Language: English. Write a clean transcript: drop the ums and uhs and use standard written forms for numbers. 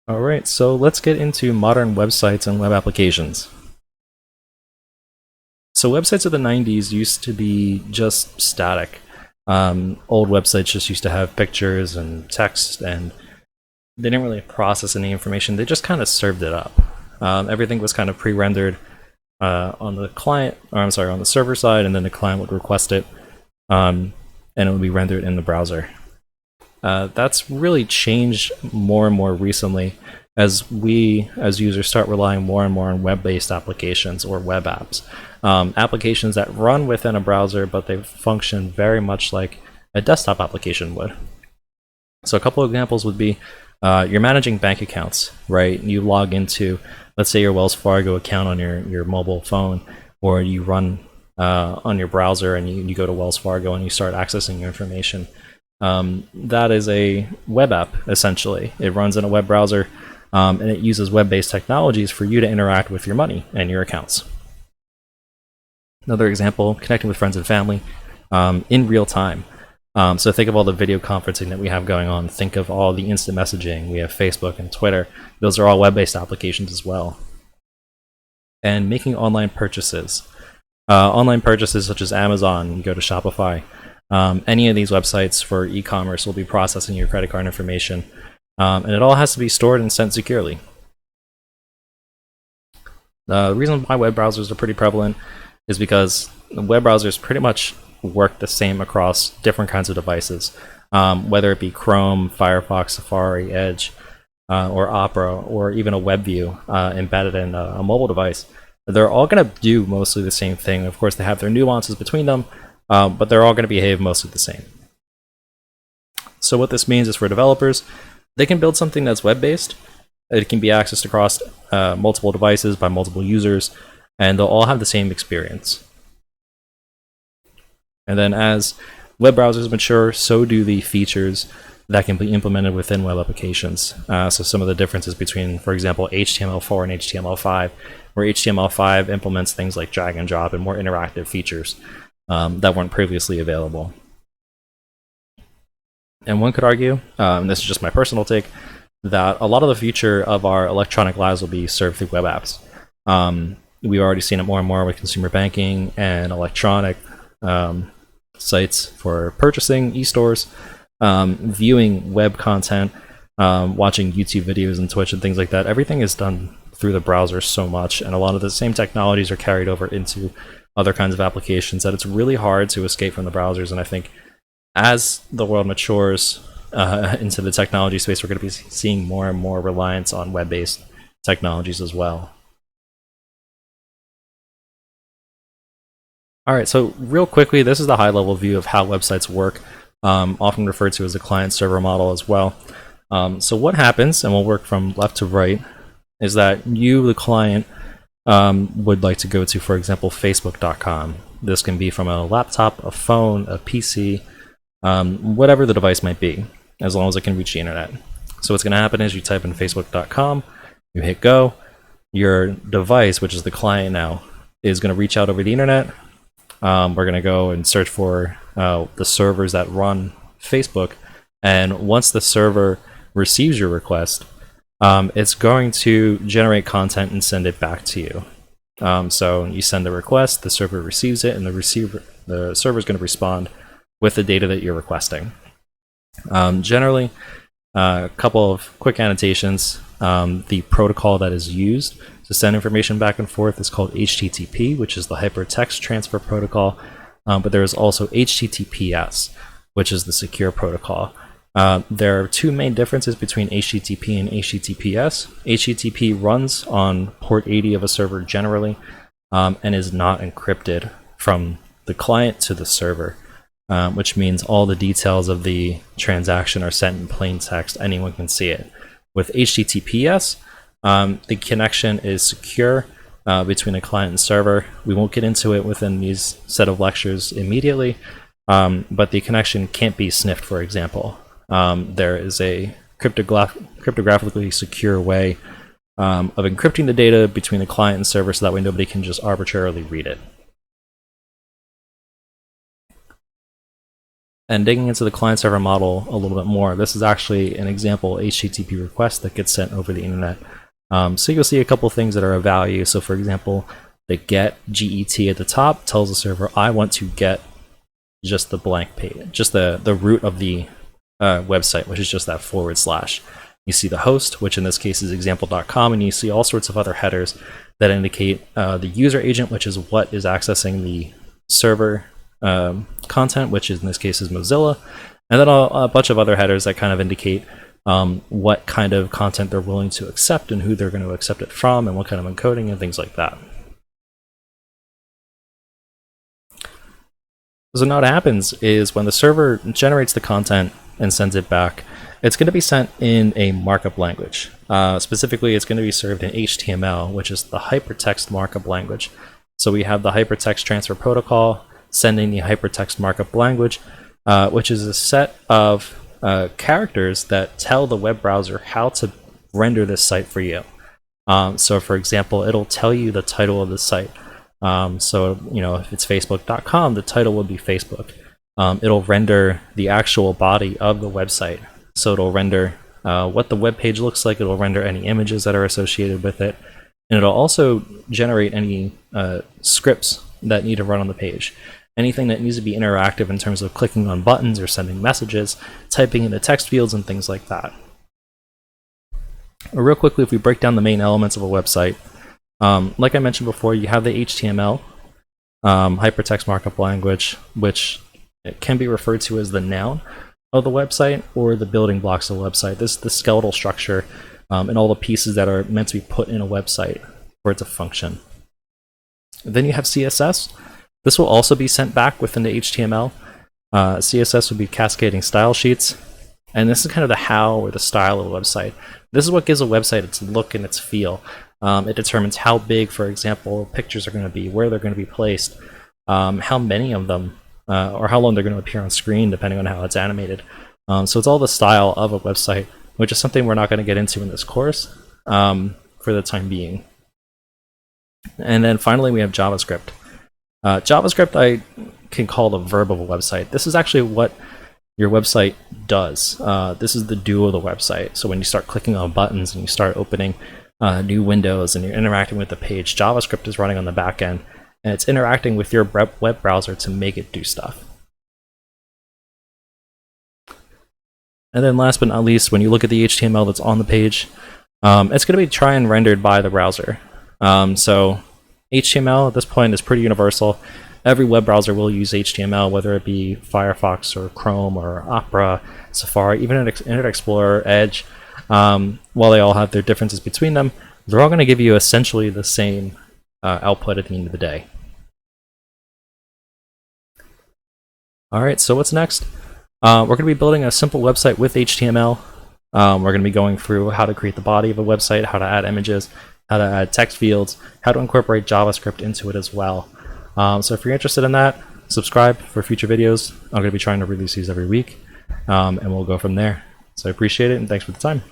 All right, so let's get into modern websites and web applications. So websites of the 90s used to be just static. Old websites just used to have pictures and text, and they didn't really process any information. They just kind of served it up. Everything was kind of pre-rendered on the client, or I'm sorry, on the server side, and then the client would request it, and it would be rendered in the browser. That's really changed more and more recently as we, as users, start relying more and more on web-based applications or web apps. Applications that run within a browser, but they function very much like a desktop application would. So a couple of examples would be you're managing bank accounts, right? You log into, let's say, your Wells Fargo account on your mobile phone, or you run on your browser and you go to Wells Fargo and you start accessing your information. That is a web app, essentially. It runs in a web browser, and it uses web-based technologies for you to interact with your money and your accounts. Another example, connecting with friends and family in real time. So think of all the video conferencing that we have going on. Think of all the instant messaging. We have Facebook and Twitter. Those are all web-based applications as well. And making online purchases. Online purchases such as Amazon, you go to Shopify. Any of these websites for e-commerce will be processing your credit card information, and it all has to be stored and sent securely. The reason why web browsers are pretty prevalent is because web browsers pretty much work the same across different kinds of devices, whether it be Chrome, Firefox, Safari, Edge, or Opera, or even a WebView embedded in a mobile device. They're all going to do mostly the same thing. Of course, they have their nuances between them, but they're all going to behave mostly the same. So what this means is for developers, they can build something that's web-based. It can be accessed across multiple devices by multiple users, and they'll all have the same experience. And then as web browsers mature, so do the features that can be implemented within web applications. So some of the differences between, for example, HTML4 and HTML5, where HTML5 implements things like drag and drop and more interactive features that weren't previously available. And one could argue, and this is just my personal take, that a lot of the future of our electronic lives will be served through web apps. We've already seen it more and more with consumer banking and electronic sites for purchasing, e-stores, viewing web content, watching YouTube videos and Twitch and things like that. Everything is done through the browser so much, and a lot of the same technologies are carried over into other kinds of applications that it's really hard to escape from the browsers. And I think as the world matures into the technology space, we're going to be seeing more and more reliance on web-based technologies as well. All right, so real quickly, this is the high-level view of how websites work, often referred to as the client-server model as well. So what happens, and we'll work from left to right, is that you, the client, would like to go to, for example, Facebook.com. This can be from a laptop, a phone, a PC, whatever the device might be, as long as it can reach the internet. So what's going to happen is you type in Facebook.com, you hit go, your device, which is the client now, is going to reach out over the internet. We're going to go and search for the servers that run Facebook, and once the server receives your request, it's going to generate content and send it back to you. So you send the request, the server receives it, and the server is going to respond with the data that you're requesting. Generally, a couple of quick annotations. The protocol that is used to send information back and forth is called HTTP, which is the Hypertext Transfer Protocol, but there is also HTTPS, which is the secure protocol. There are two main differences between HTTP and HTTPS. HTTP runs on port 80 of a server generally, and is not encrypted from the client to the server, which means all the details of the transaction are sent in plain text. Anyone can see it. With HTTPS, the connection is secure between a client and server. We won't get into it within these set of lectures immediately, but the connection can't be sniffed, for example. There is a cryptographically secure way of encrypting the data between the client and server so that way nobody can just arbitrarily read it. And digging into the client-server model a little bit more, this is actually an example HTTP request that gets sent over the internet. So you'll see a couple things that are of value. So for example, the get GET at the top tells the server, I want to get just the blank page, just the root of the website, which is just that /. You see the host, which in this case is example.com, and you see all sorts of other headers that indicate the user agent, which is what is accessing the server content, which in this case is Mozilla, and then a bunch of other headers that kind of indicate what kind of content they're willing to accept and who they're going to accept it from and what kind of encoding and things like that. So now what happens is when the server generates the content and sends it back, it's going to be sent in a markup language. Specifically, it's going to be served in HTML, which is the hypertext markup language. So we have the hypertext transfer protocol sending the hypertext markup language, which is a set of characters that tell the web browser how to render this site for you. So for example, it'll tell you the title of the site. So, you know, if it's facebook.com, the title will be Facebook. It'll render the actual body of the website. So it'll render what the web page looks like. It'll render any images that are associated with it. And it'll also generate any scripts that need to run on the page. Anything that needs to be interactive in terms of clicking on buttons or sending messages, typing into text fields and things like that. Real quickly, if we break down the main elements of a website, like I mentioned before, you have the HTML, hypertext markup language, which it can be referred to as the noun of the website or the building blocks of the website. This is the skeletal structure and all the pieces that are meant to be put in a website for it to function. Then you have CSS. This will also be sent back within the HTML. CSS would be cascading style sheets. And this is kind of the how or the style of a website. This is what gives a website its look and its feel. It determines how big, for example, pictures are going to be, where they're going to be placed, how many of them, or how long they're going to appear on screen, depending on how it's animated. So it's all the style of a website, which is something we're not going to get into in this course for the time being. And then finally, we have JavaScript. JavaScript I can call the verb of a website. This is actually what your website does. This is the do of the website. So when you start clicking on buttons and you start opening new windows and you're interacting with the page, JavaScript is running on the back end, and it's interacting with your web browser to make it do stuff. And then last but not least, when you look at the HTML that's on the page, it's going to be try and rendered by the browser. So HTML at this point is pretty universal. Every web browser will use HTML, whether it be Firefox or Chrome or Opera, Safari, even Internet Explorer, Edge. While they all have their differences between them, they're all going to give you essentially the same output at the end of the day. Alright, so what's next? We're going to be building a simple website with HTML. We're going to be going through how to create the body of a website, how to add images, how to add text fields, how to incorporate JavaScript into it as well. So if you're interested in that, subscribe for future videos. I'm going to be trying to release these every week, and we'll go from there. So I appreciate it, and thanks for the time.